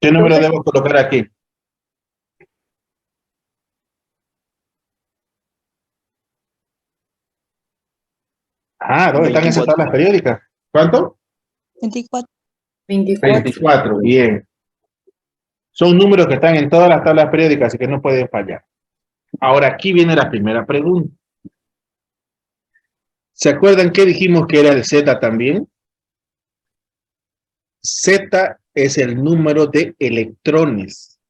¿Qué número debo colocar aquí? Ah, ¿dónde están esas 24. tablas periódicas? ¿Cuánto? 24. 24, bien. Son números que están en todas las tablas periódicas, así que no pueden fallar. Ahora aquí viene la primera pregunta. ¿Se acuerdan que dijimos que era el Z también? Z es el número de electrones.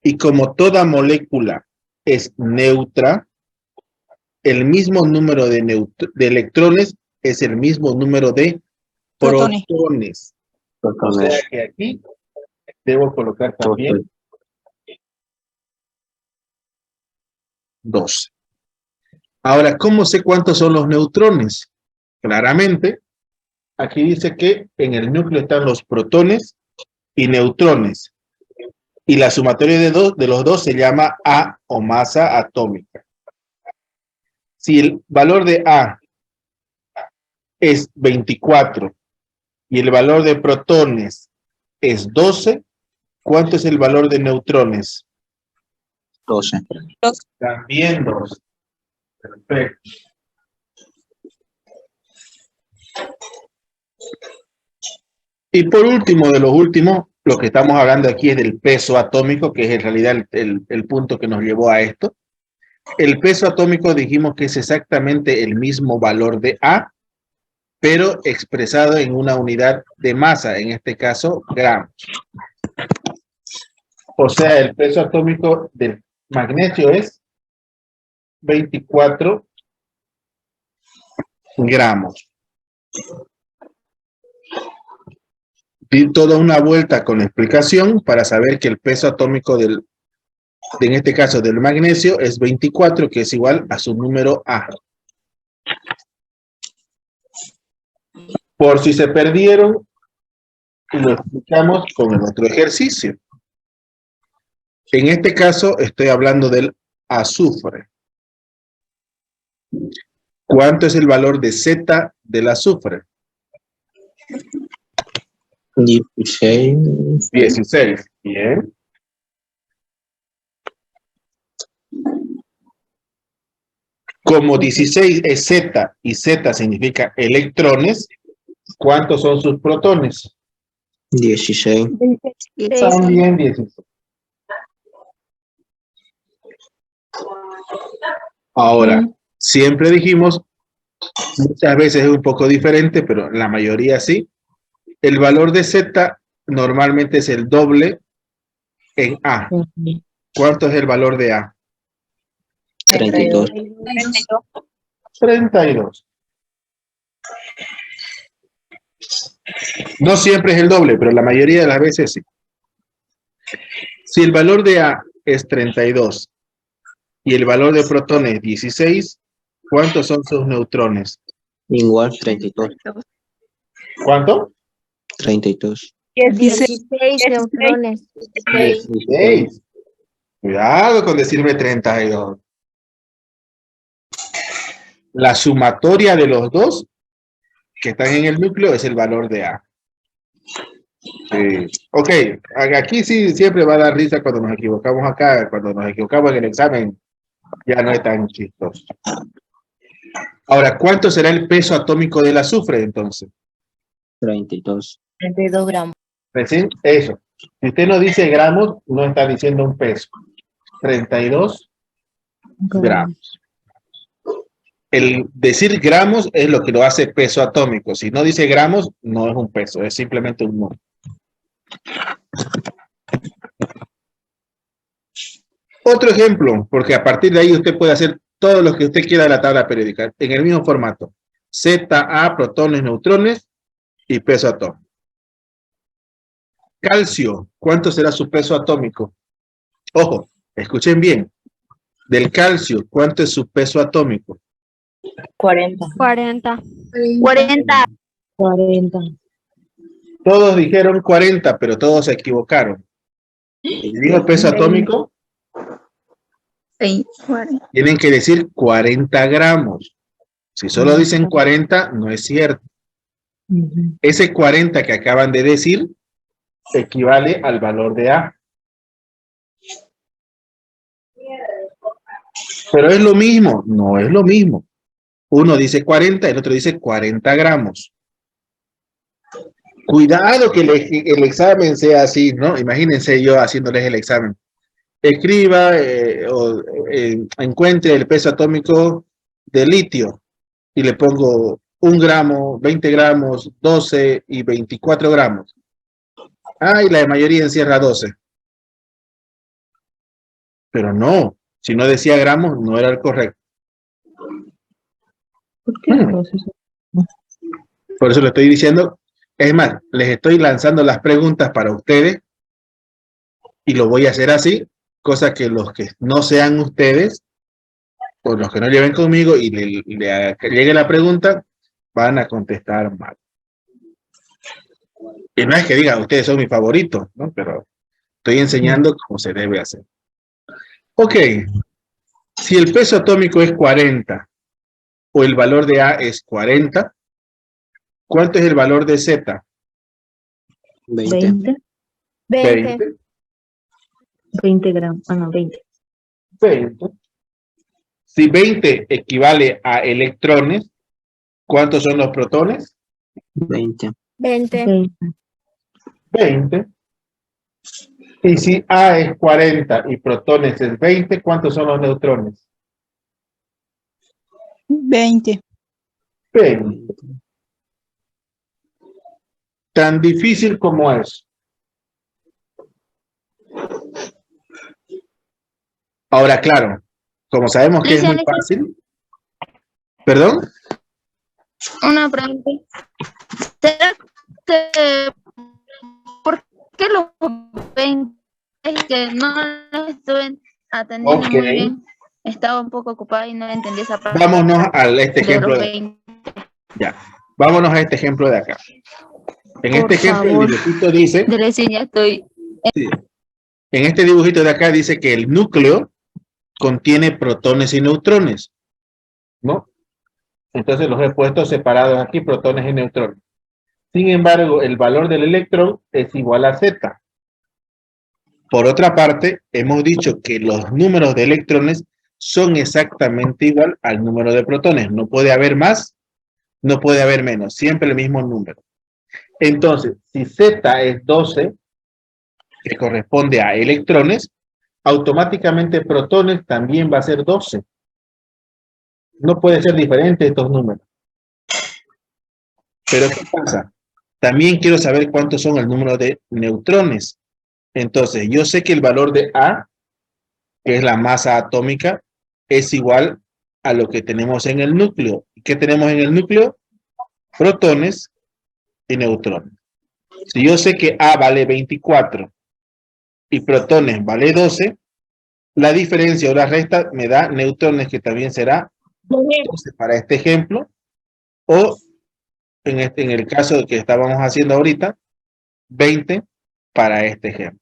Y como toda molécula es neutra, el mismo número de electrones es el mismo número de protones. O sea que aquí debo colocar también 12. Ahora, ¿cómo sé cuántos son los neutrones? Claramente, aquí dice que en el núcleo están los protones y neutrones. Y la sumatoria de los dos se llama A o masa atómica. Si el valor de A es 24 y el valor de protones es 12, ¿cuánto es el valor de neutrones? 12. También 12. Perfecto. Y por último, de los últimos, lo que estamos hablando aquí es del peso atómico, que es en realidad el punto que nos llevó a esto. El peso atómico dijimos que es exactamente el mismo valor de A, pero expresado en una unidad de masa, en este caso, gramos. O sea, el peso atómico del magnesio es 24 gramos. Di toda una vuelta con la explicación para saber que el peso atómico en este caso del magnesio es 24, que es igual a su número A. Por si se perdieron, lo explicamos con el otro ejercicio. En este caso estoy hablando del azufre. ¿Cuánto es el valor de Z del azufre? 16. 16. Bien. Como 16 es Z y Z significa electrones, ¿cuántos son sus protones? 16. También 16. Ahora, siempre dijimos, muchas veces es un poco diferente, pero la mayoría sí. El valor de Z normalmente es el doble en A. ¿Cuánto es el valor de A? 32. 32. No siempre es el doble, pero la mayoría de las veces sí. Si el valor de A es 32 y el valor de protones 16, ¿cuántos son sus neutrones? Igual 32. ¿Cuánto? 32. 16 neutrones. 16. Cuidado con decirme 32. La sumatoria de los dos que están en el núcleo es el valor de A. Sí. Ok, aquí sí siempre va a dar risa cuando nos equivocamos acá, cuando nos equivocamos en el examen, ya no es tan chistoso. Ahora, ¿cuánto será el peso atómico del azufre entonces? 32. 32 gramos. Recién, eso. Si usted no dice gramos, no está diciendo un peso. 32 gramos. El decir gramos es lo que lo hace peso atómico. Si no dice gramos, no es un peso, es simplemente un número. Otro ejemplo, porque a partir de ahí usted puede hacer todo lo que usted quiera de la tabla periódica, en el mismo formato. ZA, protones, neutrones y peso atómico. Calcio, ¿cuánto será su peso atómico? Ojo, escuchen bien. Del calcio, ¿cuánto es su peso atómico? 40. 40. 40. Todos dijeron 40, pero todos se equivocaron. ¿Y dijo peso atómico? Tienen que decir 40 gramos. Si solo dicen 40, no es cierto. Ese 40 que acaban de decir equivale al valor de A. Pero es lo mismo, no es lo mismo. Uno dice 40, el otro dice 40 gramos. Cuidado que el examen sea así, ¿no? Imagínense yo haciéndoles el examen. Escriba encuentre el peso atómico de litio y le pongo 1 gramo, 20 gramos, 12 y 24 gramos. Ah, y la mayoría encierra 12. Pero no, si no decía gramos, no era el correcto. ¿Por qué el proceso? Por eso le estoy diciendo. Es más, les estoy lanzando las preguntas para ustedes y lo voy a hacer así, cosa que los que no sean ustedes o los que no lleven conmigo y le llegue la pregunta, van a contestar mal. Y no es que digan, ustedes son mis favoritos, ¿no? Pero estoy enseñando cómo se debe hacer. Ok, si el peso atómico es 40 o el valor de A es 40, ¿cuánto es el valor de Z? 20. 20. 20. 20 gramos. Ah, no, 20. 20. Si 20 equivale a electrones, ¿cuántos son los protones? 20. 20. 20. 20. Y si A es 40 y protones es 20, ¿cuántos son los neutrones? 20. 20. Tan difícil como es. Ahora, claro, como sabemos que es muy fácil. ¿Perdón? Una pregunta. ¿Será que por qué los 20 es que no lo estuve atendiendo muy bien? Estaba un poco ocupada y no entendí esa parte. Vámonos a este de ejemplo. los 20. Ya. Vámonos a este ejemplo de acá. En Por este ejemplo, favor. el dibujito dice. De recién ya estoy. Sí, en este dibujito de acá dice que el núcleo contiene protones y neutrones, ¿no? Entonces los he puesto separados aquí, protones y neutrones. Sin embargo, el valor del electrón es igual a Z. Por otra parte, hemos dicho que los números de electrones son exactamente igual al número de protones. No puede haber más, no puede haber menos, siempre el mismo número. Entonces, si Z es 12, que corresponde a electrones, automáticamente protones también va a ser 12. No puede ser diferente estos números. Pero ¿qué pasa? También quiero saber cuántos son el número de neutrones. Entonces, yo sé que el valor de A, que es la masa atómica, es igual a lo que tenemos en el núcleo. ¿Qué tenemos en el núcleo? Protones y neutrones. Si yo sé que A vale 24 y protones vale 12, la diferencia o la resta me da neutrones, que también será 12 para este ejemplo, o en el caso que estábamos haciendo ahorita, 20 para este ejemplo.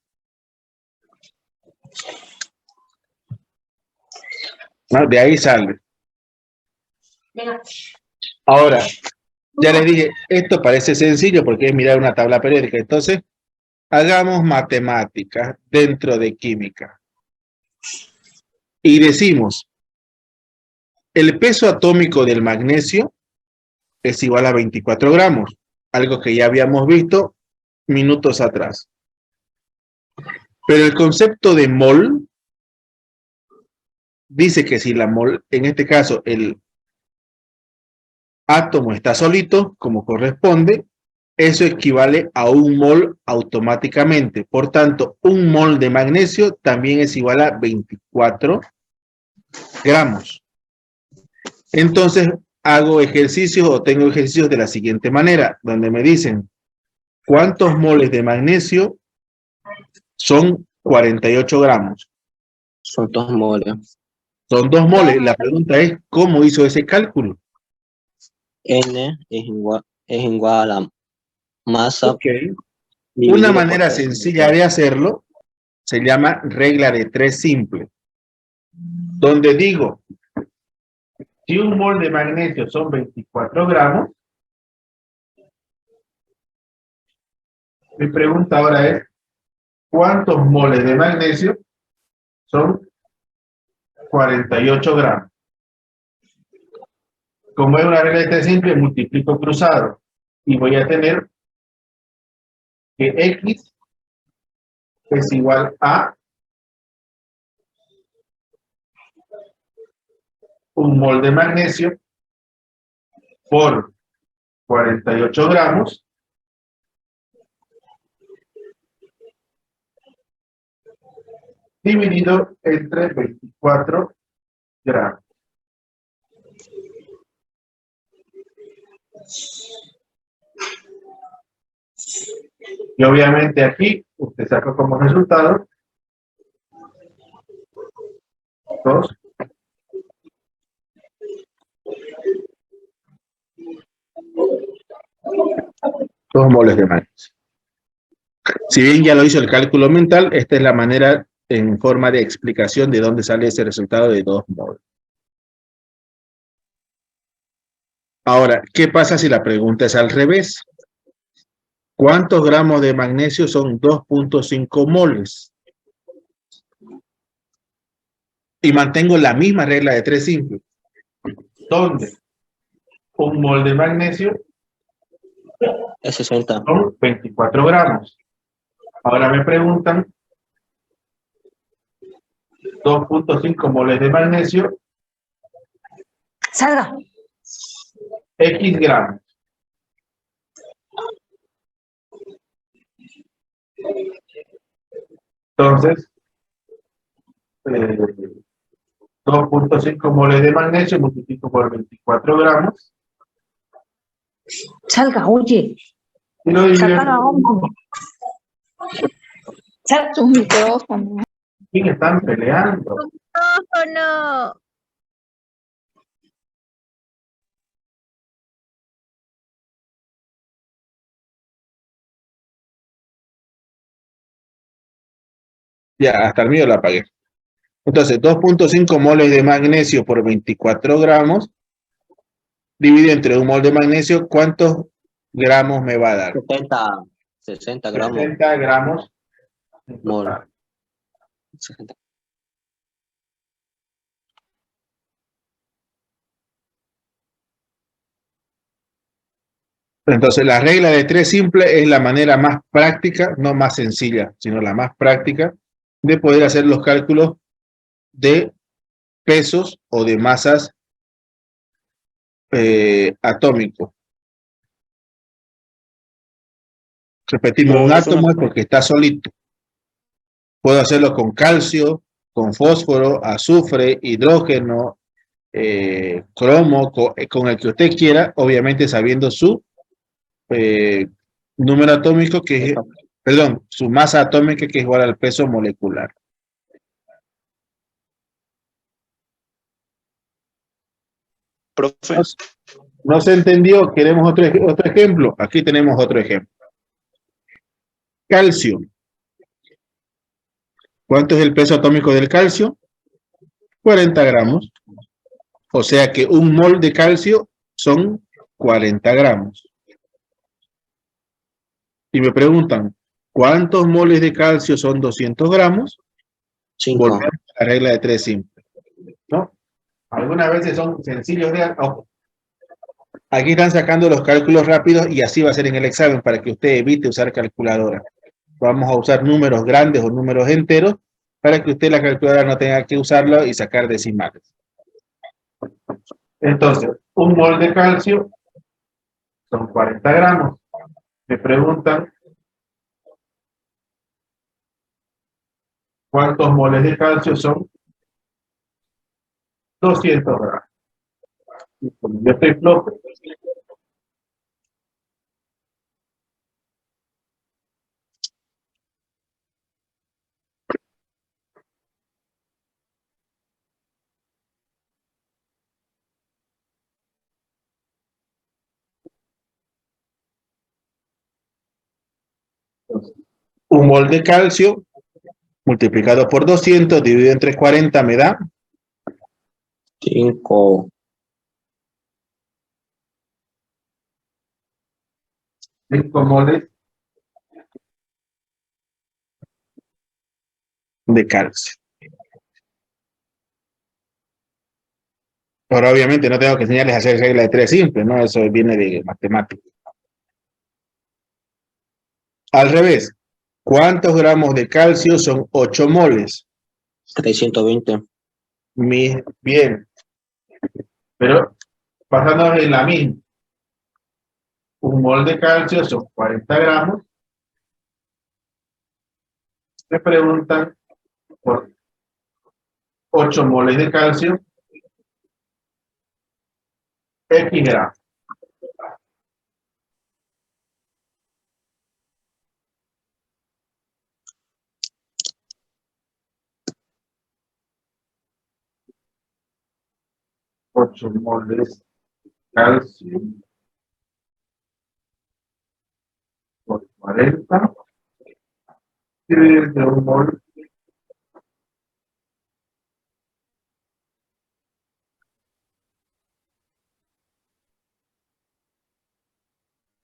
¿No? De ahí sale. Ahora, ya les dije, esto parece sencillo porque es mirar una tabla periódica. Entonces, hagamos matemáticas dentro de química. Y decimos, el peso atómico del magnesio es igual a 24 gramos, algo que ya habíamos visto minutos atrás. Pero el concepto de mol dice que si la mol, en este caso, el átomo está solito, como corresponde, eso equivale a 1 mol automáticamente. Por tanto, 1 mol de magnesio también es igual a 24 gramos. Entonces, hago ejercicios o tengo ejercicios de la siguiente manera, donde me dicen, ¿cuántos moles de magnesio son 48 gramos? Son 2 moles. Son 2 moles. La pregunta es, ¿cómo hizo ese cálculo? N es igual a masa. Ok. Una manera sencilla de hacerlo se llama regla de 3 simple, donde digo, si 1 mol de magnesio son 24 gramos, Mi pregunta ahora es, ¿cuántos moles de magnesio son 48 gramos? Como es una regla de tres simple, multiplico cruzado y voy a tener que X es igual a un mol de magnesio por 48 gramos dividido entre 24 gramos. Y obviamente aquí usted saca como resultado 2 moles de magnesio. Si bien ya lo hizo el cálculo mental, esta es la manera en forma de explicación de dónde sale ese resultado de 2 moles. Ahora, ¿qué pasa si la pregunta es al revés? ¿Cuántos gramos de magnesio son 2.5 moles? Y mantengo la misma regla de tres simple. ¿Dónde? Un mol de magnesio Es 60. son 24 gramos. Ahora me preguntan 2.5 moles de magnesio, Salga. X gramos. Entonces, 2.5 moles de magnesio multiplico por 24 gramos. Salga, oye. Y lo divido. Sácala, hombre. Salga sus micrófonos. ¿Quién están peleando? ¡Oh, no! Ya, hasta el mío lo apagué. Entonces, 2.5 moles de magnesio por 24 gramos, dividido entre un mol de magnesio, ¿cuántos gramos me va a dar? 60 gramos. 60 gramos. Mol. 60. Entonces, la regla de tres simple es la manera más práctica, no más sencilla, sino la más práctica de poder hacer los cálculos de pesos o de masas atómicos. Repetimos, un átomo es porque está solito. Puedo hacerlo con calcio, con fósforo, azufre, hidrógeno, cromo, con el que usted quiera, obviamente sabiendo su número atómico, que es, perdón, su masa atómica, que es igual al peso molecular. Profe, ¿No se entendió? ¿Queremos otro ejemplo? Aquí tenemos otro ejemplo. Calcio. ¿Cuánto es el peso atómico del calcio? 40 gramos. O sea que un mol de calcio son 40 gramos. Y me preguntan, ¿cuántos moles de calcio son 200 gramos? 5. Volvemos a la regla de tres simple, ¿no? Algunas veces son sencillos de... Ojo. Aquí están sacando los cálculos rápidos y así va a ser en el examen para que usted evite usar calculadora. Vamos a usar números grandes o números enteros para que usted la calculadora no tenga que usarlo y sacar decimales. Entonces, un mol de calcio son 40 gramos. Me preguntan cuántos moles de calcio son 200 gramos. Y como yo estoy flojo, un mol de calcio multiplicado por 200 dividido entre 40 me da 5. 5 moles de calcio. Ahora, obviamente, no tengo que enseñarles a hacer regla de 3 simple, ¿no? Eso viene de matemáticas. Al revés, ¿cuántos gramos de calcio son 8 moles? 320. Bien. Pero, basándonos en la misma. Un mol de calcio son 40 gramos. Me preguntan por 8 moles de calcio. X gramos. Ocho moles de calcio por 40. Dividir de un mol.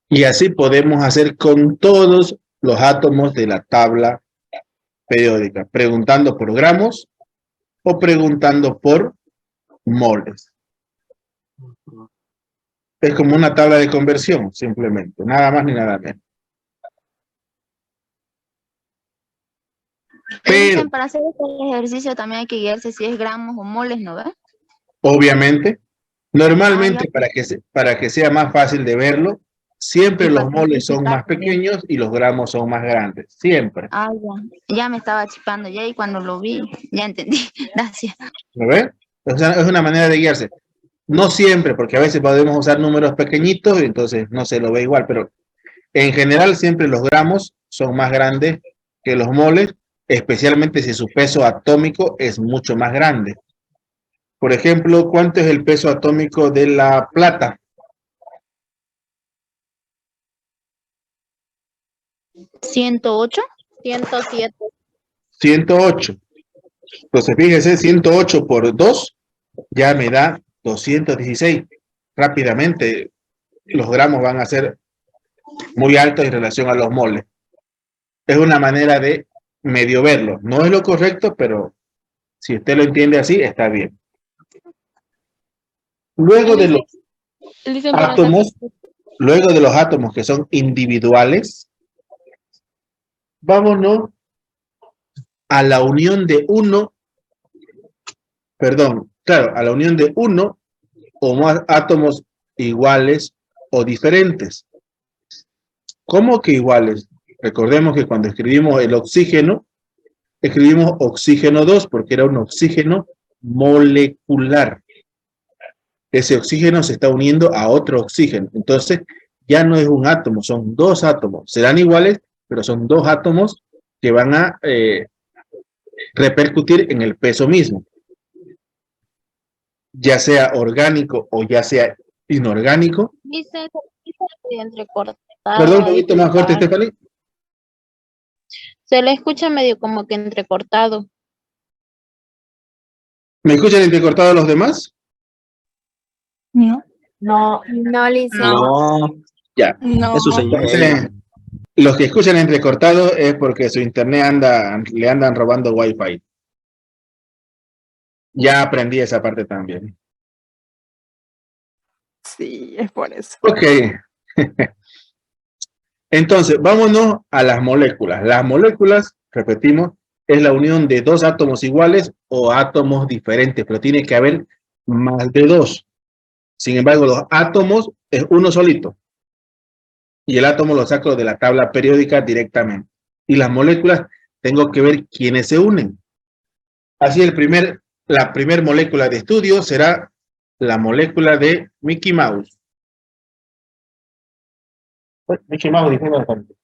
Y así podemos hacer con todos los átomos de la tabla periódica, preguntando por gramos o preguntando por moles. Es como una tabla de conversión, simplemente, nada más ni nada menos. Pero, Dicen, para hacer este ejercicio también hay que guiarse si es gramos o moles, ¿no ve? obviamente, normalmente Ah, para que sea más fácil de verlo, siempre Y los para moles son simplificar más también. pequeños y los gramos son más grandes, siempre. Ah, ya me estaba chipando ya y cuando lo vi, ya entendí. Gracias. ¿Lo ven? O sea, es una manera de guiarse. No siempre, porque a veces podemos usar números pequeñitos y entonces no se lo ve igual, pero en general siempre los gramos son más grandes que los moles, especialmente si su peso atómico es mucho más grande. Por ejemplo, ¿cuánto es el peso atómico de la plata? 108. 107. 108. Entonces, fíjese, 108 por 2 ya me da 216. Rápidamente, los gramos van a ser muy altos en relación a los moles. Es una manera de medio verlo. No es lo correcto, pero si usted lo entiende así, está bien. Luego de los átomos, que son individuales, vámonos a la unión de a la unión de uno o más átomos iguales o diferentes. ¿Cómo que iguales? Recordemos que cuando escribimos el oxígeno, escribimos oxígeno 2 porque era un oxígeno molecular. Ese oxígeno se está uniendo a otro oxígeno. Entonces, ya no es un átomo, son dos átomos. Serán iguales, pero son dos átomos que van a repercutir en el peso mismo. Ya sea orgánico o ya sea inorgánico. Dice entrecortado. Perdón, un poquito más fuerte, Stephanie. Se le escucha medio como que entrecortado. ¿Me escuchan entrecortados los demás? No. No, No, Lisa. No, Ya. no. es su señal. Entonces, los que escuchan entrecortado es porque su internet le andan robando Wi-Fi. Ya aprendí esa parte también. Sí, es por eso. Ok. Entonces, vámonos a las moléculas. Las moléculas, repetimos, es la unión de dos átomos iguales o átomos diferentes, pero tiene que haber más de dos. Sin embargo, los átomos es uno solito. Y el átomo lo saco de la tabla periódica directamente. Y las moléculas, tengo que ver quiénes se unen. Así la primer molécula de estudio será la molécula de Mickey Mouse. Mickey Mouse, dice bastante.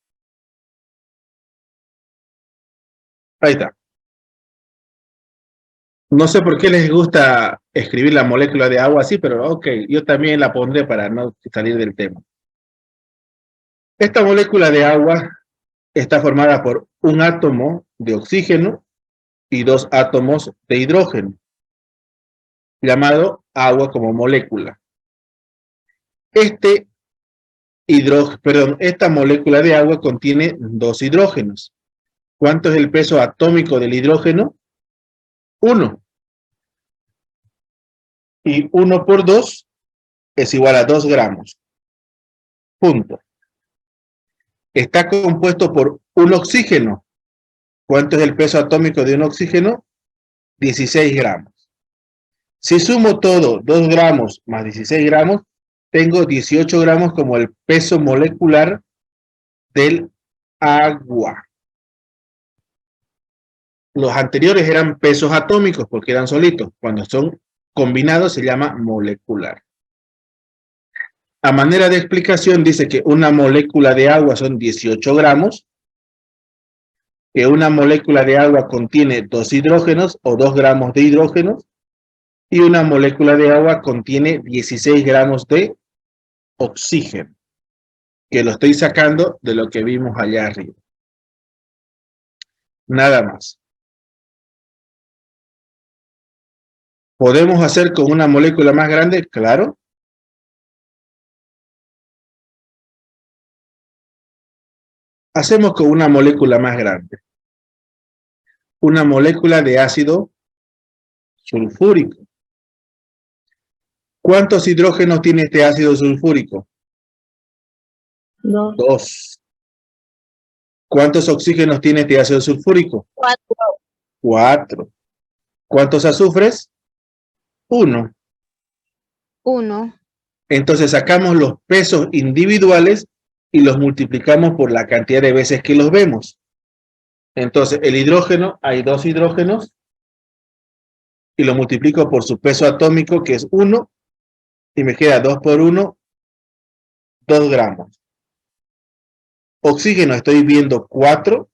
Ahí está. No sé por qué les gusta escribir la molécula de agua así, pero ok, yo también la pondré para no salir del tema. Esta molécula de agua está formada por un átomo de oxígeno y dos átomos de hidrógeno, llamado agua como molécula. Esta molécula de agua contiene dos hidrógenos. ¿Cuánto es el peso atómico del hidrógeno? 1. Y 1 por 2 es igual a 2 gramos. Punto. Está compuesto por un oxígeno. ¿Cuánto es el peso atómico de un oxígeno? 16 gramos. Si sumo todo, 2 gramos más 16 gramos, tengo 18 gramos como el peso molecular del agua. Los anteriores eran pesos atómicos porque eran solitos. Cuando son combinados se llama molecular. A manera de explicación dice que una molécula de agua son 18 gramos, que una molécula de agua contiene 2 hidrógenos o 2 gramos de hidrógenos, y una molécula de agua contiene 16 gramos de oxígeno, que lo estoy sacando de lo que vimos allá arriba. Nada más. ¿Podemos hacer con una molécula más grande? Claro. Hacemos con una molécula más grande. Una molécula de ácido sulfúrico. ¿Cuántos hidrógenos tiene este ácido sulfúrico? 2. 2. ¿Cuántos oxígenos tiene este ácido sulfúrico? 4. 4. ¿Cuántos azufres? 1. 1. Entonces sacamos los pesos individuales y los multiplicamos por la cantidad de veces que los vemos. Entonces el hidrógeno, hay 2 hidrógenos, y lo multiplico por su peso atómico, que es 1, y me queda 2 por 1, 2 gramos. Oxígeno estoy viendo 4,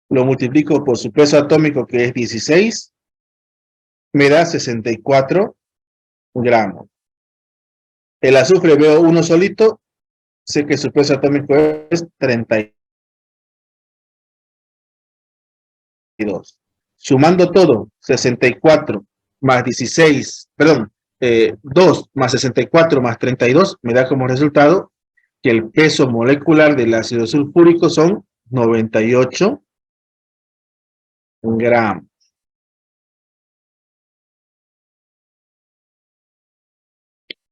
lo multiplico por su peso atómico, que es 16, me da 64 gramos. El azufre veo uno solito, sé que su peso atómico es 32. Sumando todo, 64 más 16, perdón, 2 más 64 más 32, me da como resultado que el peso molecular del ácido sulfúrico son 98 gramos.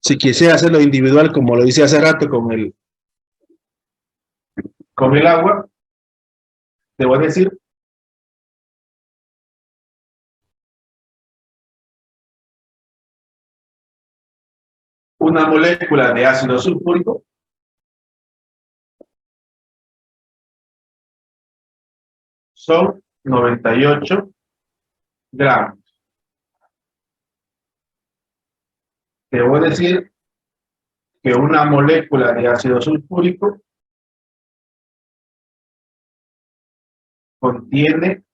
Si quisiera hacerlo individual, como lo hice hace rato con el agua, te voy a decir una molécula de ácido sulfúrico son 98 gramos. Te voy a decir que una molécula de ácido sulfúrico contiene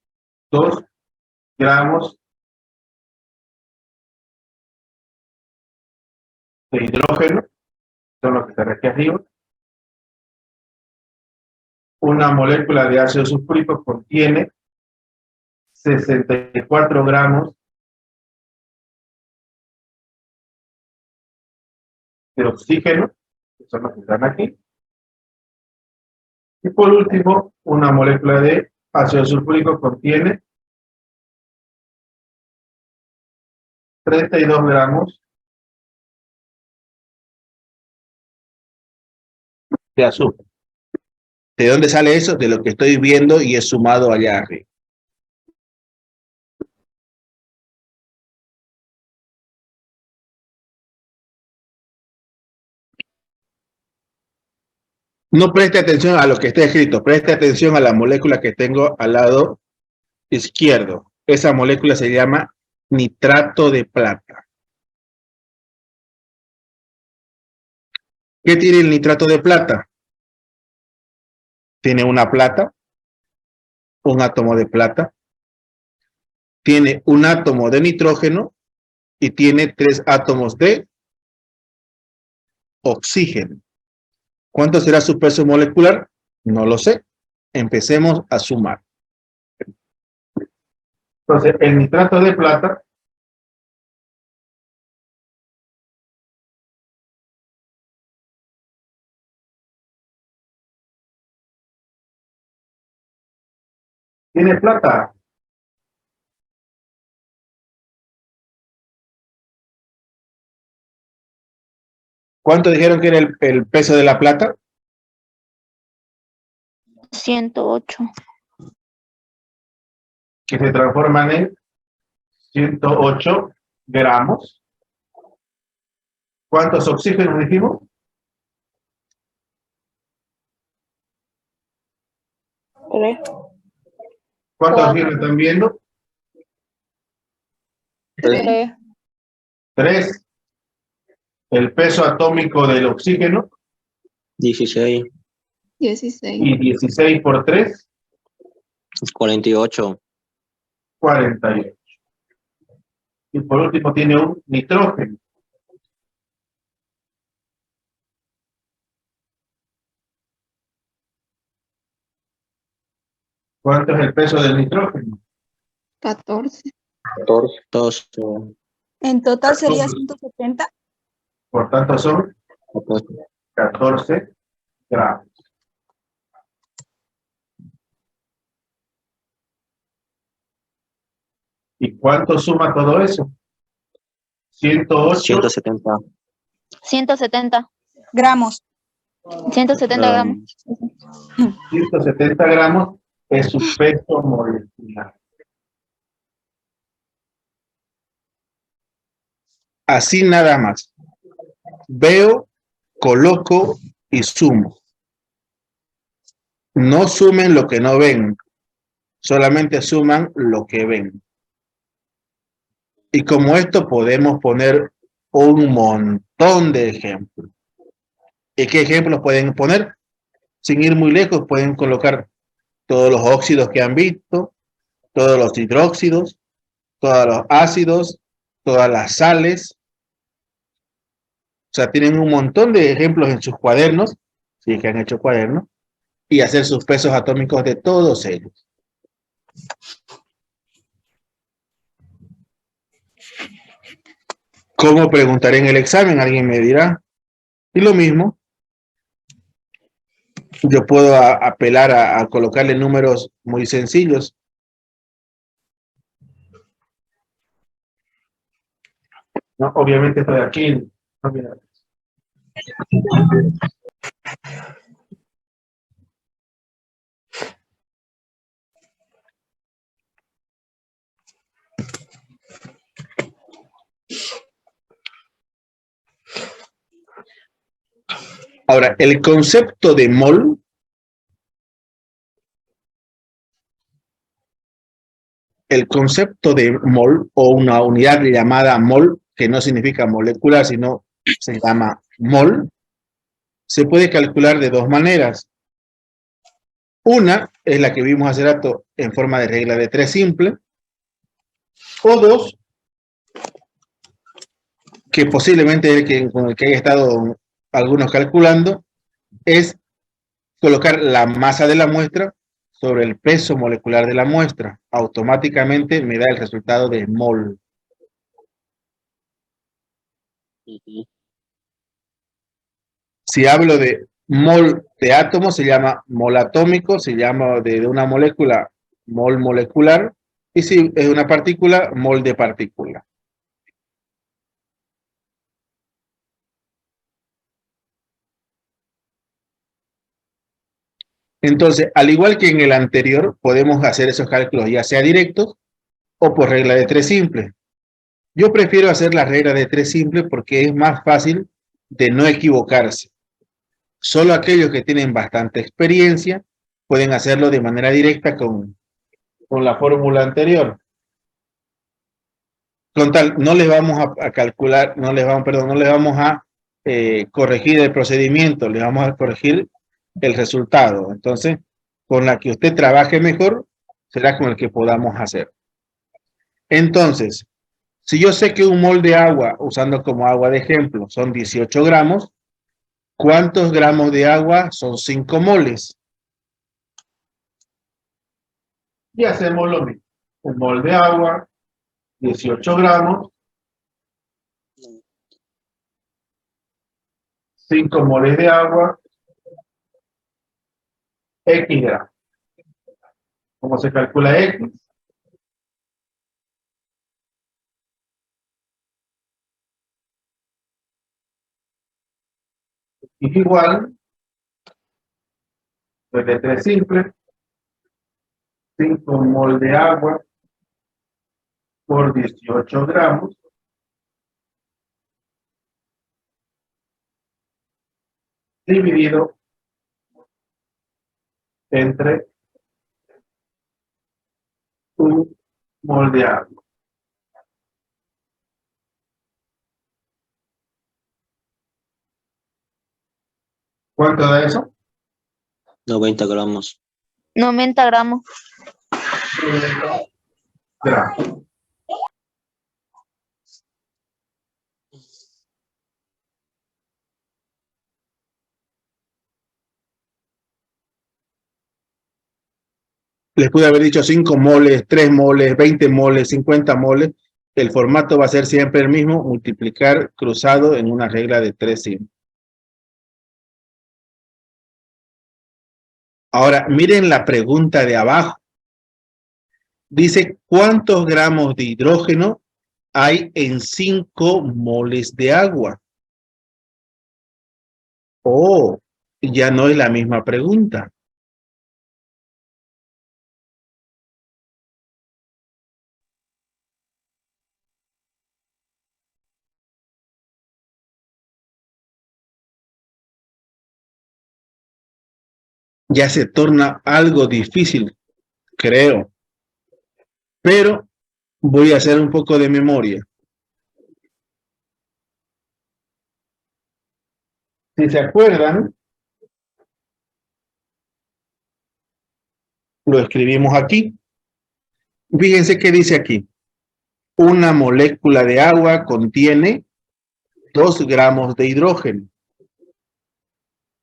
2 gramos de hidrógeno, son los que están aquí arriba. Una molécula de ácido sulfúrico contiene 64 gramos de oxígeno, que son los que están aquí. Y por último, una molécula de ácido sulfúrico contiene 32 gramos de azúcar. ¿De dónde sale eso? De lo que estoy viendo y es sumado allá arriba. No preste atención a lo que está escrito, preste atención a la molécula que tengo al lado izquierdo. Esa molécula se llama nitrato de plata. ¿Qué tiene el nitrato de plata? Tiene una plata, un átomo de plata, tiene un átomo de nitrógeno y tiene 3 átomos de oxígeno. ¿Cuánto será su peso molecular? No lo sé. Empecemos a sumar. Entonces, el nitrato de plata ¿Tiene plata? ¿Cuánto dijeron que era el peso de la plata? 108. Que se transforman en 108 gramos. ¿Cuántos oxígenos dijimos? Tres. ¿Cuántos Cuatro. oxígenos están viendo? Tres. 3. El peso atómico del oxígeno 16, 16. y 16 por 3, 48, 48. Y por último tiene un nitrógeno. ¿Cuánto es el peso del nitrógeno? 14. 12, En total sería 170. Por tanto son 14 gramos. ¿Y cuánto suma todo eso? 108 170 170. Gramos. 170 gramos. 170 gramos es su peso molecular. Así nada más. Veo, coloco y sumo. No sumen lo que no ven, solamente suman lo que ven. Y como esto podemos poner un montón de ejemplos. ¿Y qué ejemplos pueden poner? Sin ir muy lejos, pueden colocar todos los óxidos que han visto, todos los hidróxidos, todos los ácidos, todas las sales. O sea, tienen un montón de ejemplos en sus cuadernos, si es que han hecho cuadernos, y hacer sus pesos atómicos de todos ellos. ¿Cómo preguntaré en el examen? Alguien me dirá. Y lo mismo, yo puedo apelar a colocarle números muy sencillos. No, obviamente estoy aquí. No, mira. Ahora, el concepto de mol o una unidad llamada mol, que no significa molecular, sino se llama mol, se puede calcular de dos maneras. Una es la que vimos hace rato en forma de regla de 3 simple, o dos, que posiblemente con el que haya estado algunos calculando, es colocar la masa de la muestra sobre el peso molecular de la muestra. Automáticamente me da el resultado de mol. Si hablo de mol de átomo, se llama mol atómico, se llama de una molécula mol molecular, y si es una partícula, mol de partícula. Entonces, al igual que en el anterior, podemos hacer esos cálculos ya sea directos o por regla de 3 simple. Yo prefiero hacer la regla de 3 simple porque es más fácil de no equivocarse. Solo aquellos que tienen bastante experiencia pueden hacerlo de manera directa con la fórmula anterior. Con tal, no les vamos a calcular, no les vamos a corregir el procedimiento, les vamos a corregir el resultado. Entonces, con la que usted trabaje mejor, será con el que podamos hacer. Entonces, si yo sé que un mol de agua, usando como agua de ejemplo, son 18 gramos, ¿cuántos gramos de agua son 5 moles? Y hacemos lo mismo. Un mol de agua, 18 gramos, 5 moles de agua, X gramos. ¿Cómo se calcula X? Es igual, pues de 3 simple, 5 mol de agua por 18 gramos, dividido entre un mol de agua. ¿Cuánto da eso? 90 gramos. 90 gramos. Gramos. Les pude haber dicho 5 moles, 3 moles, 20 moles, 50 moles. El formato va a ser siempre el mismo, multiplicar cruzado en una regla de 3 simple. Ahora, miren la pregunta de abajo. Dice, ¿cuántos gramos de hidrógeno hay en 5 moles de agua? Oh, ya no es la misma pregunta. Ya se torna algo difícil, creo. Pero voy a hacer un poco de memoria. Si se acuerdan, lo escribimos aquí. Fíjense qué dice aquí. Una molécula de agua contiene 2 gramos de hidrógeno.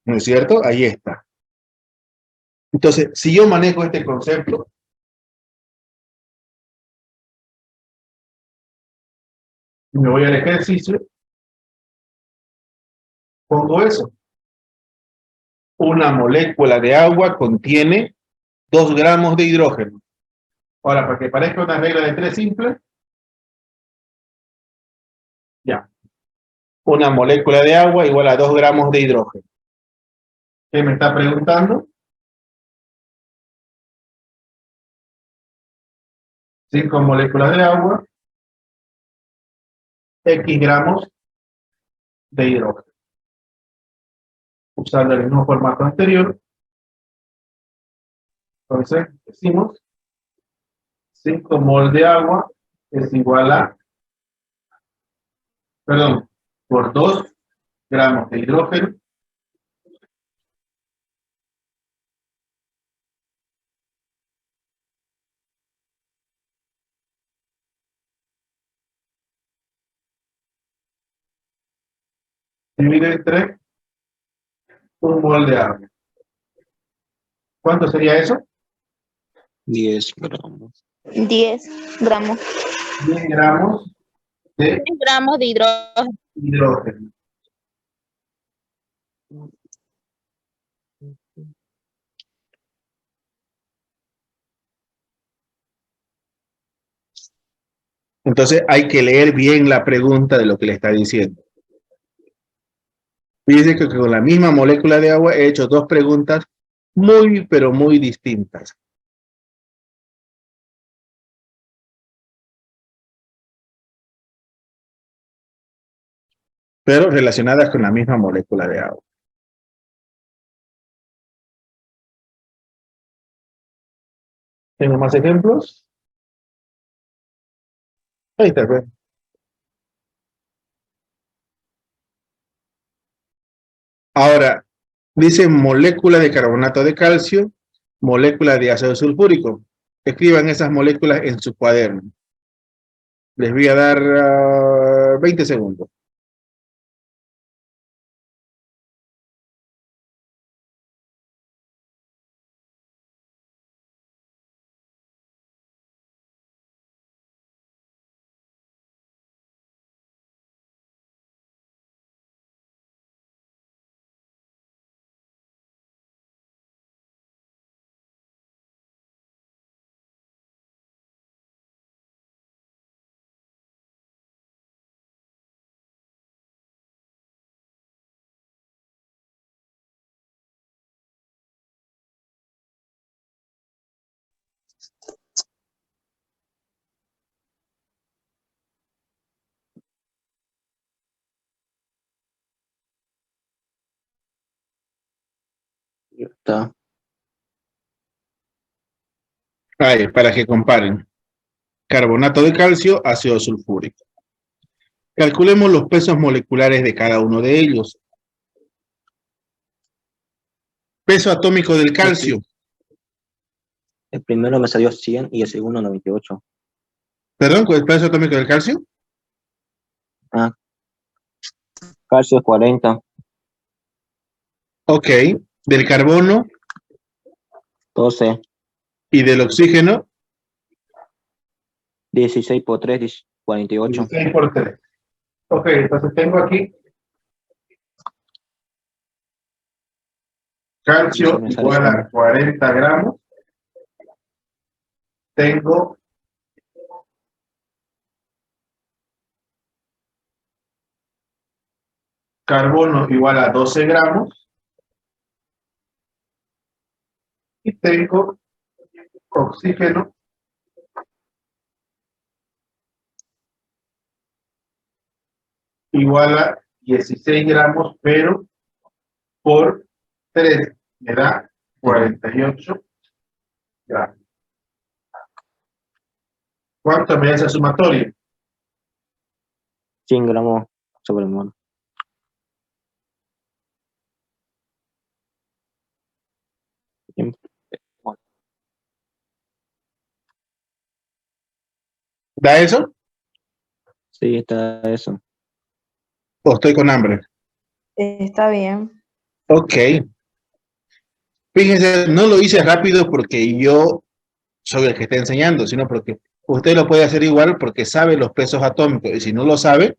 ¿No es cierto? Ahí está. Entonces, si yo manejo este concepto, me voy al ejercicio, pongo eso. Una molécula de agua contiene 2 gramos de hidrógeno. Ahora, para que parezca una regla de 3 simple, ya. Una molécula de agua igual a 2 gramos de hidrógeno. ¿Qué me está preguntando? 5 moléculas de agua, X gramos de hidrógeno. Usando el mismo formato anterior, entonces decimos 5 mol de agua es igual a, perdón, por 2 gramos de hidrógeno dividido entre 1 mol de agua. ¿Cuánto sería eso? 10 gramos. 10 gramos. 10 gramos de 10 gramos de hidrógeno. hidrógeno. Entonces hay que leer bien la pregunta de lo que le está diciendo. Fíjense que con la misma molécula de agua he hecho 2 preguntas muy, pero muy distintas. Pero relacionadas con la misma molécula de agua. ¿Tengo más ejemplos? Ahí está, pues. Ahora, dice molécula de carbonato de calcio, molécula de ácido sulfúrico. Escriban esas moléculas en su cuaderno. Les voy a dar 20 segundos. Ya está. Ahí, para que comparen. Carbonato de calcio, ácido sulfúrico. Calculemos los pesos moleculares de cada uno de ellos. Peso atómico del calcio. El primero me salió 100 y el segundo 98. ¿Perdón? ¿Cuál es el peso atómico del calcio? Ah. Calcio es 40. Ok. Del carbono 12. y del oxígeno. 16 por 3, 48. 16 por 3. Ok, entonces tengo aquí calcio Me sale igual a solo. 40 gramos. Tengo carbono igual a 12 gramos. Y tengo oxígeno igual a 16 gramos, pero por 3 me da 48 gramos. ¿Cuánto me da esa sumatoria? 100 gramos sobre mol. ¿Da eso? Sí, está eso. ¿O estoy con hambre? Está bien. Ok. Fíjense, no lo hice rápido porque yo soy el que está enseñando, sino porque usted lo puede hacer igual porque sabe los pesos atómicos. Y si no lo sabe,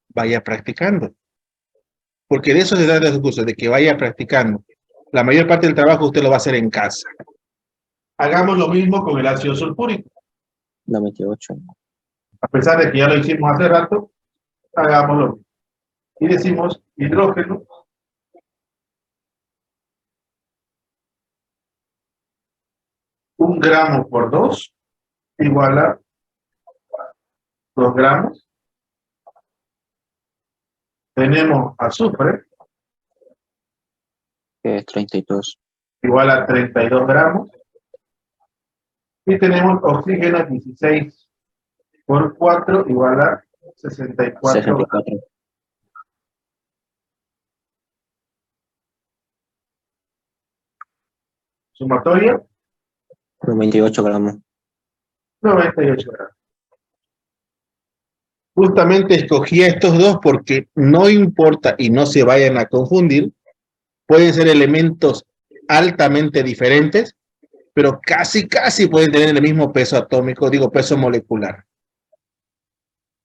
vaya practicando. Porque de eso se trata el curso, de que vaya practicando. La mayor parte del trabajo usted lo va a hacer en casa. Hagamos lo mismo con el ácido sulfúrico. 98. A pesar de que ya lo hicimos hace rato, hagámoslo mismo. Y decimos hidrógeno un gramo por 2 igual a 2 gramos. Tenemos azufre Que es 32. igual a 32 gramos. Y tenemos oxígeno 16 por 4 igual a 64 gramos. 64. Sumatoria 98 gramos. 98 gramos. Justamente escogí a estos dos porque no importa y no se vayan a confundir, pueden ser elementos altamente diferentes, pero casi pueden tener el mismo peso atómico, digo peso molecular.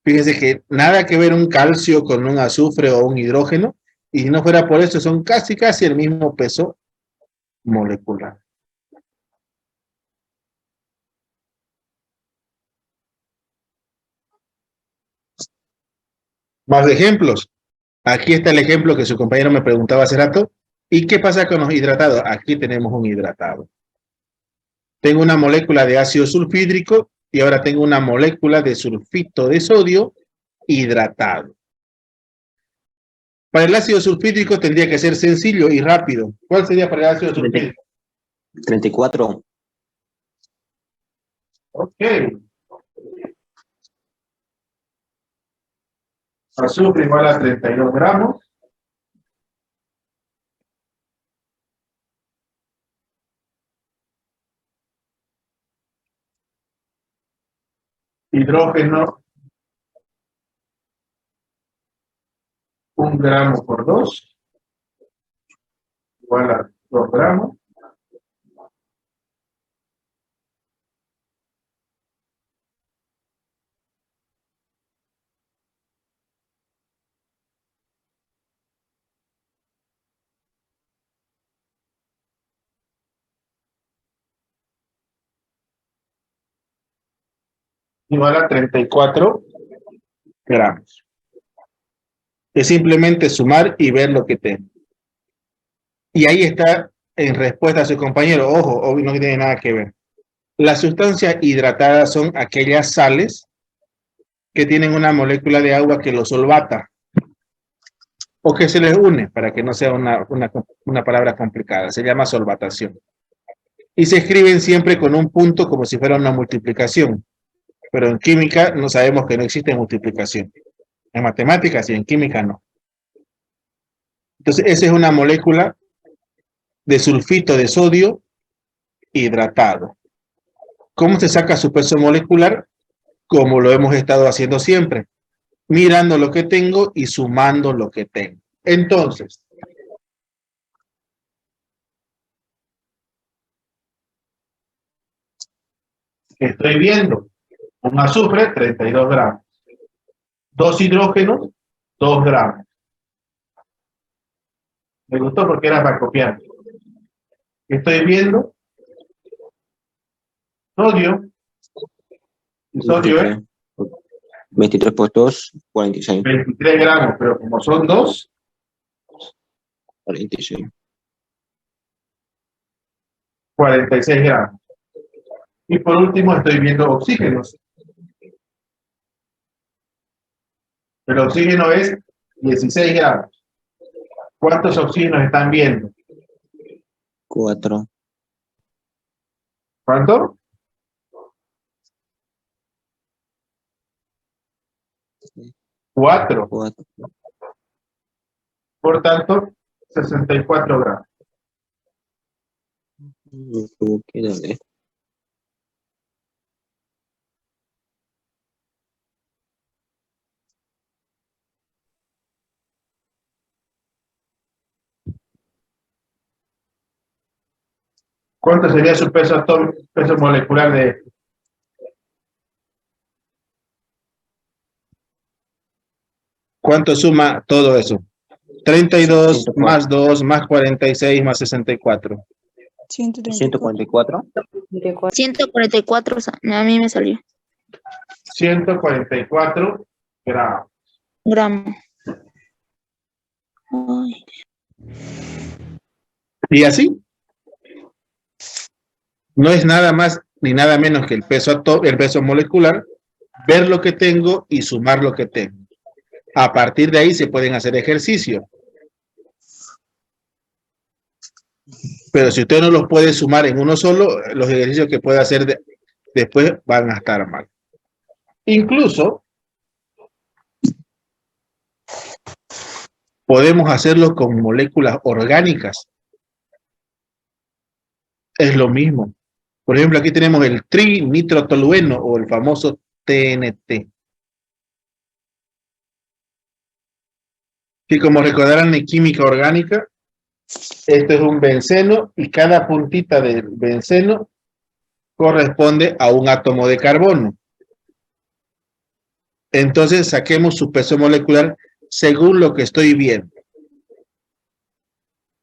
Fíjense que nada que ver un calcio con un azufre o un hidrógeno, y si no fuera por eso son casi el mismo peso molecular. Más ejemplos. Aquí está el ejemplo que su compañero me preguntaba hace rato. ¿Y qué pasa con los hidratados? Aquí tenemos un hidratado. Tengo una molécula de ácido sulfídrico y ahora tengo una molécula de sulfito de sodio hidratado. Para el ácido sulfídrico tendría que ser sencillo y rápido. ¿Cuál sería para el ácido sulfídrico? 34. Ok. Azufre igual a 32 gramos. Hidrógeno 1 gramo por 2 igual a 2 gramos. Igual a 34 gramos. Es simplemente sumar y ver lo que tengo. Y ahí está en respuesta a su compañero. Ojo, no tiene nada que ver. Las sustancias hidratadas son aquellas sales que tienen una molécula de agua que lo solvata o que se les une, para que no sea una palabra complicada. Se llama solvatación. Y se escriben siempre con un punto como si fuera una multiplicación. Pero en química no sabemos que no existe multiplicación. En matemáticas y en química no. Entonces, esa es una molécula de sulfito de sodio hidratado. ¿Cómo se saca su peso molecular? Como lo hemos estado haciendo siempre, mirando lo que tengo y sumando lo que tengo. Entonces, estoy viendo un azufre, 32 gramos. 2 hidrógenos, 2 gramos. Me gustó porque era para copiar. Estoy viendo sodio. Y sodio es 23 por 2, 46. 23 gramos, pero como son 2, 46. 46 gramos. Y por último estoy viendo oxígenos. El oxígeno es 16 gramos. ¿Cuántos oxígenos están viendo? 4. ¿Cuánto? 4. 4. Por tanto, 64 gramos. Me equivoqué, dale. ¿Cuánto sería su peso atómico, peso molecular de esto? ¿Cuánto suma todo eso? 32 más 2 más 46 más 64. 144. 144, a mí me salió. 144 gramos. Gramos. Ay. Y así, no es nada más ni nada menos que el peso molecular, ver lo que tengo y sumar lo que tengo. A partir de ahí se pueden hacer ejercicios. Pero si usted no los puede sumar en uno solo, los ejercicios que puede hacer después van a estar mal. Incluso podemos hacerlo con moléculas orgánicas. Es lo mismo. Por ejemplo, aquí tenemos el trinitrotolueno o el famoso TNT. Y como recordarán en química orgánica, esto es un benceno y cada puntita del benceno corresponde a un átomo de carbono. Entonces saquemos su peso molecular según lo que estoy viendo.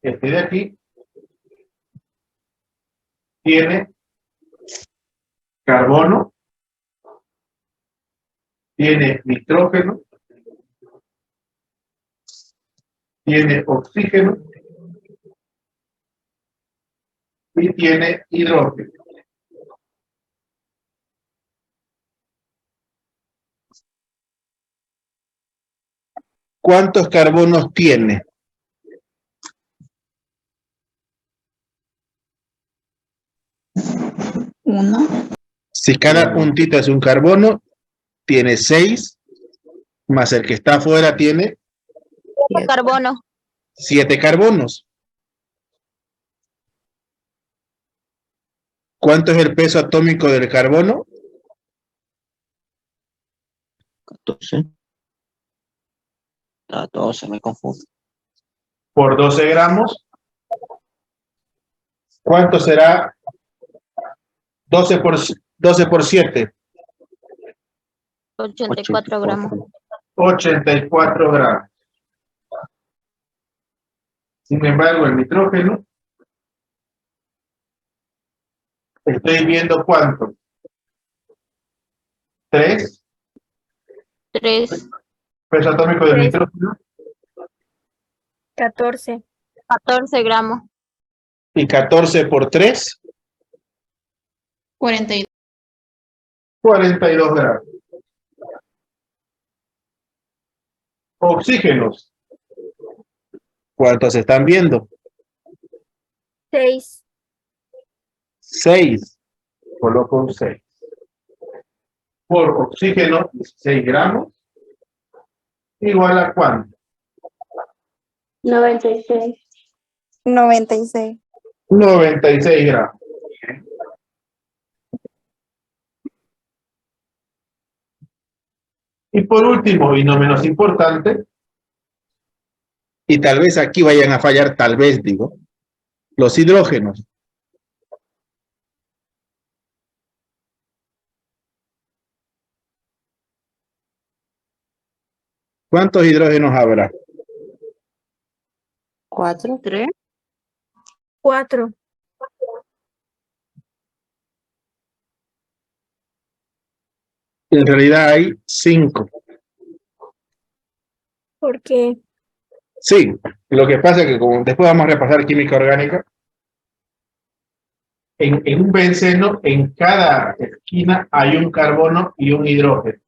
Este de aquí tiene carbono, tiene nitrógeno, tiene oxígeno y tiene hidrógeno. ¿Cuántos carbonos tiene? Uno. Si cada puntito es un carbono, tiene 6, más el que está afuera tiene Carbono. 7 carbonos. ¿Cuánto es el peso atómico del carbono? 14. 14, me confundo. Por 12 gramos. ¿Cuánto será 12 por 7? 84 gramos. 84 gramos. Sin embargo, el nitrógeno, estoy viendo cuánto. 3. 3. Peso atómico del nitrógeno. 14. 14 gramos. Y 14 por 3. 42. 42 gramos. Oxígenos. ¿Cuántos están viendo? 6. 6. Coloco un 6. Por oxígeno, 16 gramos. Igual a ¿cuánto? 96. 96. 96 gramos. Y por último, y no menos importante, y tal vez aquí vayan a fallar, tal vez digo, los hidrógenos. ¿Cuántos hidrógenos habrá? 4. 3. 4. En realidad hay 5. ¿Por qué? Sí, lo que pasa es que como después vamos a repasar química orgánica, en un benceno, en cada esquina hay un carbono y un hidrógeno.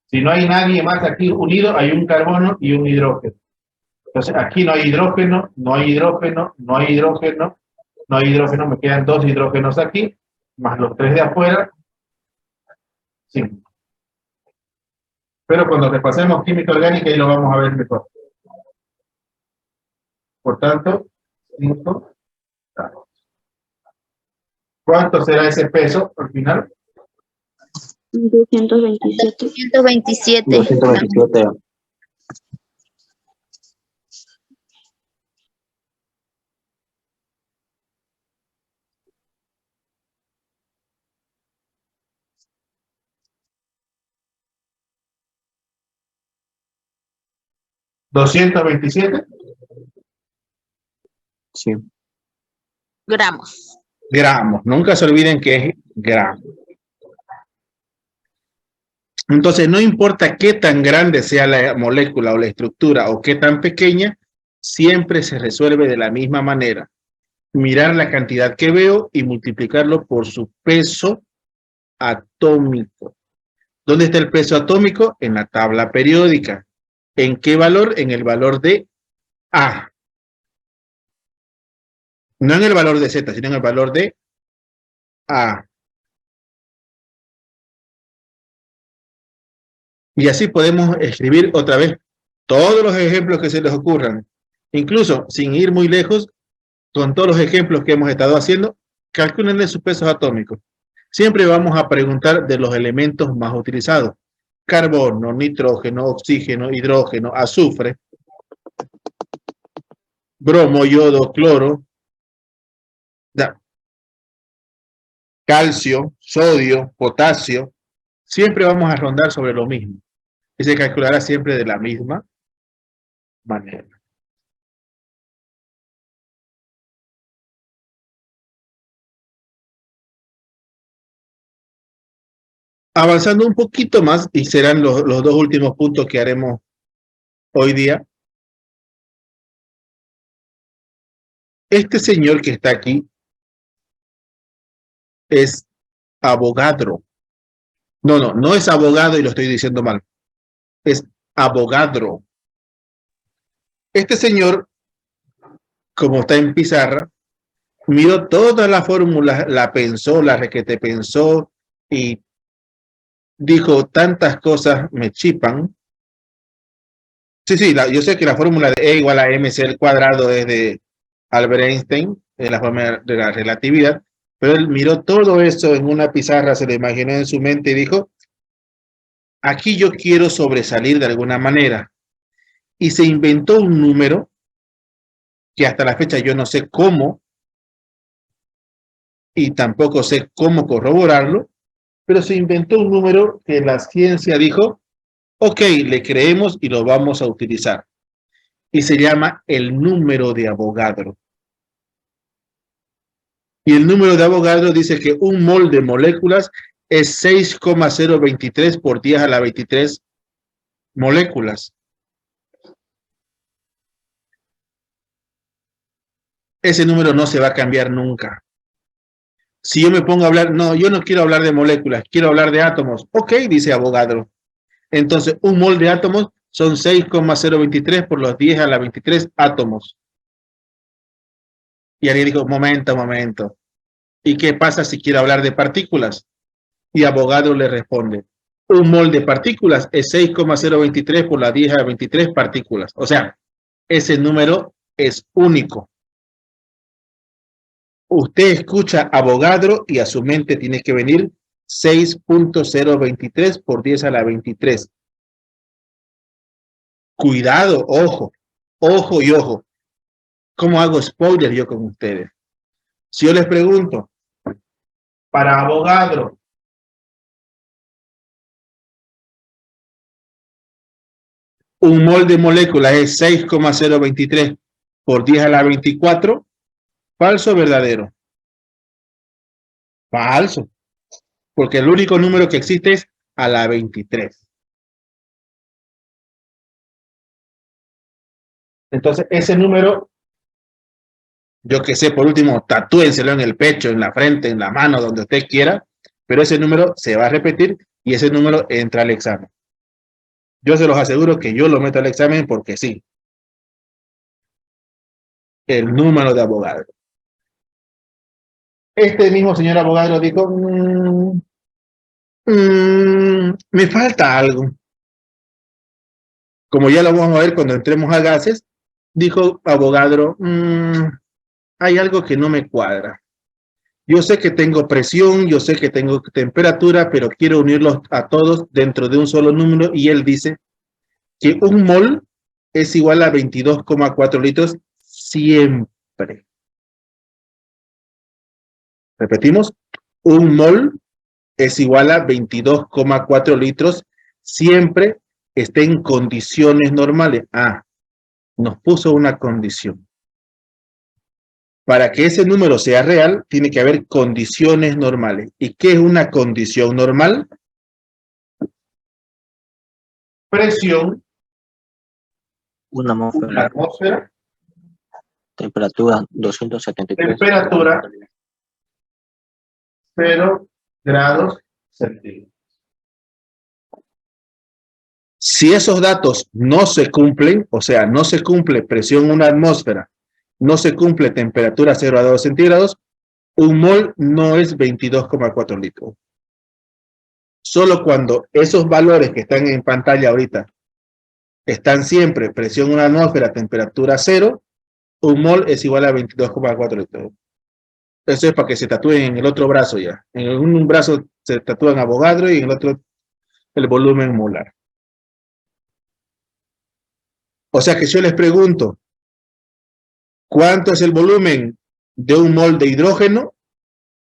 Si no hay nadie más aquí unido, hay un carbono y un hidrógeno. Entonces aquí no hay hidrógeno, no hay hidrógeno, no hay hidrógeno, no hay hidrógeno, me quedan 2 hidrógenos aquí, más los 3 de afuera, 5. Pero cuando repasemos química orgánica ahí lo vamos a ver mejor. Por tanto, 5. ¿Cuánto será ese peso al final? 227. 127. 227. 227 Sí. Gramos. gramos. Nunca se olviden que es gramo. Entonces, no importa qué tan grande sea la molécula o la estructura o qué tan pequeña, siempre se resuelve de la misma manera. Mirar la cantidad que veo y multiplicarlo por su peso atómico. ¿Dónde está el peso atómico? En la tabla periódica. ¿En qué valor? En el valor de A. No en el valor de Z, sino en el valor de A. Y así podemos escribir otra vez todos los ejemplos que se les ocurran. Incluso sin ir muy lejos, con todos los ejemplos que hemos estado haciendo, calculen sus pesos atómicos. Siempre vamos a preguntar de los elementos más utilizados. Carbono, nitrógeno, oxígeno, hidrógeno, azufre, bromo, yodo, cloro, calcio, sodio, potasio. Siempre vamos a rondar sobre lo mismo. Y se calculará siempre de la misma manera. Avanzando un poquito más, y serán los 2 últimos puntos que haremos hoy día. Este señor que está aquí es Avogadro. No es abogado y lo estoy diciendo mal. Es Avogadro. Este señor, como está en pizarra, miró todas las fórmulas, la pensó, la requete pensó y dijo tantas cosas me chipan. Sí, yo sé que la fórmula de E igual a mc al cuadrado es de Albert Einstein, en la forma de la relatividad, pero él miró todo eso en una pizarra, se lo imaginó en su mente y dijo, aquí yo quiero sobresalir de alguna manera. Y se inventó un número que hasta la fecha yo no sé cómo y tampoco sé cómo corroborarlo, pero se inventó un número que la ciencia dijo, ok, le creemos y lo vamos a utilizar. Y se llama el número de Avogadro. Y el número de Avogadro dice que un mol de moléculas es 6,023 por 10 a la 23 moléculas. Ese número no se va a cambiar nunca. Si yo me pongo a hablar, no, yo no quiero hablar de moléculas, quiero hablar de átomos. Ok, dice Avogadro. Entonces, un mol de átomos son 6,023 por los 10 a la 23 átomos. Y alguien dijo, momento. ¿Y qué pasa si quiero hablar de partículas? Y Avogadro le responde, un mol de partículas es 6,023 por las 10 a la 23 partículas. O sea, ese número es único. Usted escucha Avogadro y a su mente tiene que venir 6,023 por 10 a la 23. Cuidado, ojo y ojo. ¿Cómo hago spoiler yo con ustedes? Si yo les pregunto, para Avogadro, un mol de molécula es 6,023 por 10 a la 24, ¿falso o verdadero? Falso, porque el único número que existe es a la 23. Entonces, ese número, yo que sé, por último, tatúenselo en el pecho, en la frente, en la mano, donde usted quiera, pero ese número se va a repetir y ese número entra al examen. Yo se los aseguro que yo lo meto al examen porque sí. El número de Avogadro. Este mismo señor Avogadro dijo, me falta algo. Como ya lo vamos a ver cuando entremos a gases, dijo Avogadro, hay algo que no me cuadra. Yo sé que tengo presión, yo sé que tengo temperatura, pero quiero unirlos a todos dentro de un solo número, y él dice que un mol es igual a 22,4 litros siempre. Repetimos, un mol es igual a 22,4 litros siempre esté en condiciones normales. Nos puso una condición. Para que ese número sea real, tiene que haber condiciones normales. ¿Y qué es una condición normal? Presión, Una una atmósfera, atmósfera, temperatura 273. temperatura, 0 grados centígrados. Si esos datos no se cumplen, o sea, no se cumple presión en una atmósfera, no se cumple temperatura 0 grados centígrados, un mol no es 22,4 litros. Solo cuando esos valores que están en pantalla ahorita están siempre presión en una atmósfera, temperatura 0, un mol es igual a 22,4 litros. Eso es para que se tatúen en el otro brazo ya. En un brazo se tatúan Avogadro y en el otro el volumen molar. O sea que yo les pregunto, ¿cuánto es el volumen de un mol de hidrógeno?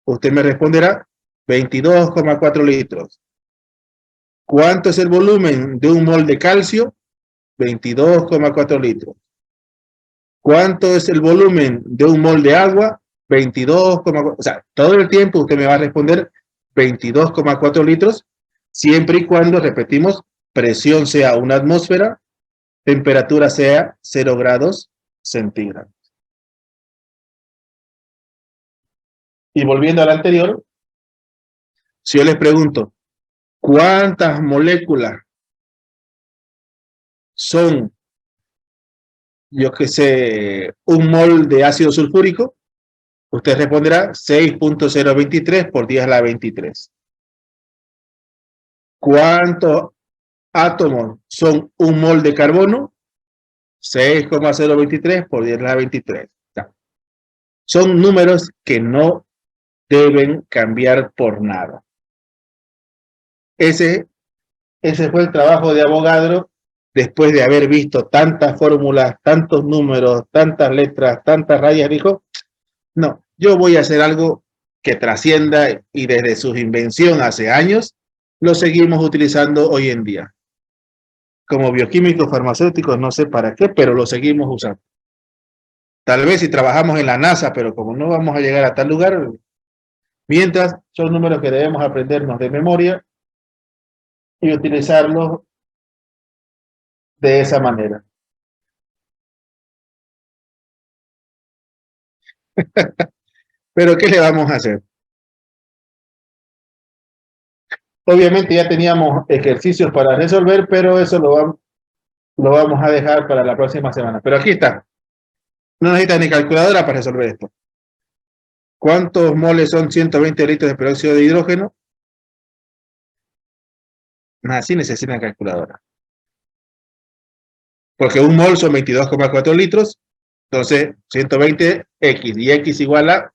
Usted me responderá 22,4 litros. ¿Cuánto es el volumen de un mol de calcio? 22,4 litros. ¿Cuánto es el volumen de un mol de agua? 22,4. O sea, todo el tiempo usted me va a responder 22,4 litros, siempre y cuando, repetimos, presión sea una atmósfera, temperatura sea 0 grados centígrados. Y volviendo al anterior, si yo les pregunto, ¿cuántas moléculas son, yo que sé, un mol de ácido sulfúrico? Usted responderá 6,023 por 10 a la 23. ¿Cuántos átomos son un mol de carbono? 6,023 por 10 a la 23. Son números que no deben cambiar por nada. Ese fue el trabajo de Avogadro después de haber visto tantas fórmulas, tantos números, tantas letras, tantas rayas. Dijo, no, yo voy a hacer algo que trascienda, y desde su invención hace años lo seguimos utilizando hoy en día. Como bioquímicos farmacéuticos, no sé para qué, pero lo seguimos usando. Tal vez si trabajamos en la NASA, pero como no vamos a llegar a tal lugar, mientras son números que debemos aprendernos de memoria y utilizarlos de esa manera. Pero ¿qué le vamos a hacer? Obviamente ya teníamos ejercicios para resolver, pero eso lo vamos a dejar para la próxima semana. Pero aquí está. No necesitas ni calculadora para resolver esto. ¿Cuántos moles son 120 litros de peróxido de hidrógeno? Nada, sí necesitan calculadora. Porque un mol son 22,4 litros. Entonces, 120 X y X igual a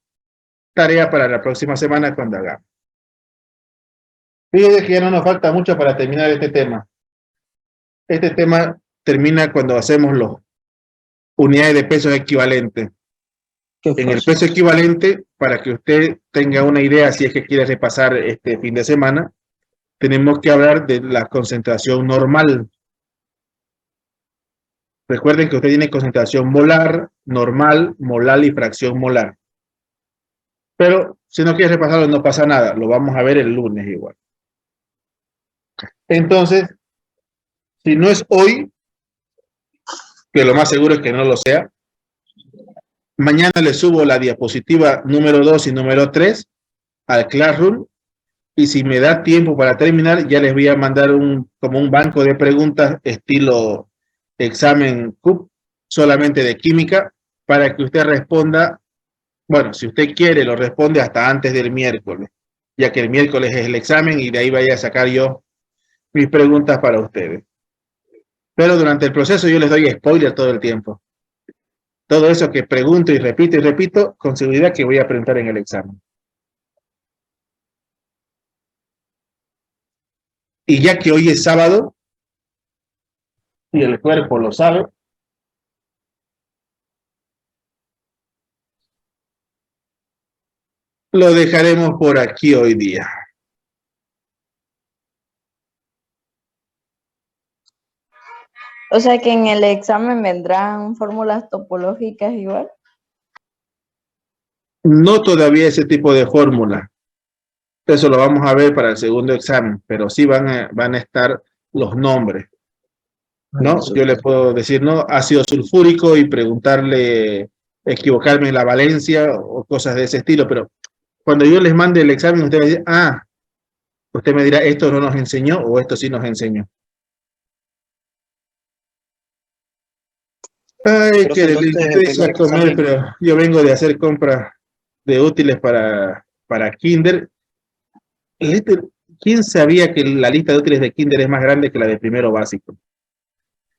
tarea para la próxima semana cuando hagamos. Fíjense que ya no nos falta mucho para terminar este tema. Este tema termina cuando hacemos los unidades de peso equivalentes. Qué En el fácil. peso equivalente, para que usted tenga una idea si es que quiere repasar este fin de semana, tenemos que hablar de la concentración normal. Recuerden que usted tiene concentración molar, normal, molar y fracción molar. Pero si no quiere repasarlo, no pasa nada. Lo vamos a ver el lunes igual. Entonces, si no es hoy, que lo más seguro es que no lo sea, mañana le subo la diapositiva número 2 y número 3 al Classroom. Y si me da tiempo para terminar, ya les voy a mandar como un banco de preguntas estilo examen CUP, solamente de química, para que usted responda. Bueno, si usted quiere, lo responde hasta antes del miércoles, ya que el miércoles es el examen y de ahí vaya a sacar yo mis preguntas para ustedes. Pero durante el proceso yo les doy spoiler todo el tiempo. Todo eso que pregunto y repito, con seguridad que voy a preguntar en el examen. Y ya que hoy es sábado, y el cuerpo lo sabe, lo dejaremos por aquí hoy día. O sea que en el examen vendrán fórmulas topológicas igual. No todavía ese tipo de fórmula. Eso lo vamos a ver para el segundo examen, pero sí van a estar los nombres, ¿no? Yo le puedo decir, ¿no? Ácido sulfúrico y preguntarle, equivocarme en la valencia o cosas de ese estilo, pero cuando yo les mande el examen, usted va a decir, usted me dirá, esto no nos enseñó o esto sí nos enseñó. Ay, Profe, qué entonces, delicia, el estoy a primer comer, examen, pero yo vengo de hacer compras de útiles para Kinder. ¿Quién sabía que la lista de útiles de Kinder es más grande que la de primero básico?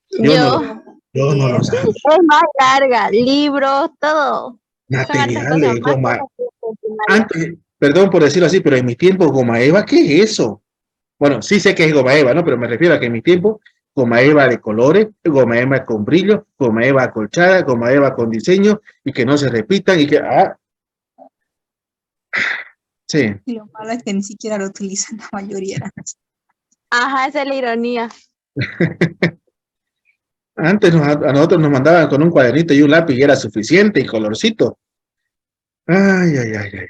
Yo. Yo no lo sabía. Es más larga, libros, todo. Son hartas cosas Materiales, más goma. cosas que primaria. Antes, perdón por decirlo así, pero en mis tiempos, goma eva, ¿qué es eso? Bueno, sí sé que es goma eva, ¿no? Pero me refiero a que en mis tiempos, goma eva de colores, goma eva con brillo, goma eva acolchada, goma eva con diseño, y que no se repitan, y que, sí. Y lo malo es que ni siquiera lo utilizan la mayoría. Ajá, esa es la ironía. Antes a nosotros nos mandaban con un cuadernito y un lápiz y era suficiente, y colorcito. Ay, ay, ay, ay.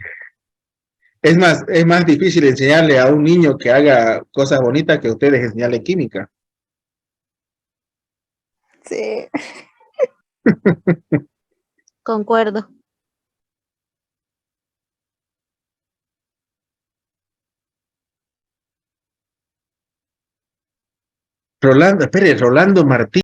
Es más difícil enseñarle a un niño que haga cosas bonitas que ustedes enseñarle química. Sí. Concuerdo. Rolando Martínez.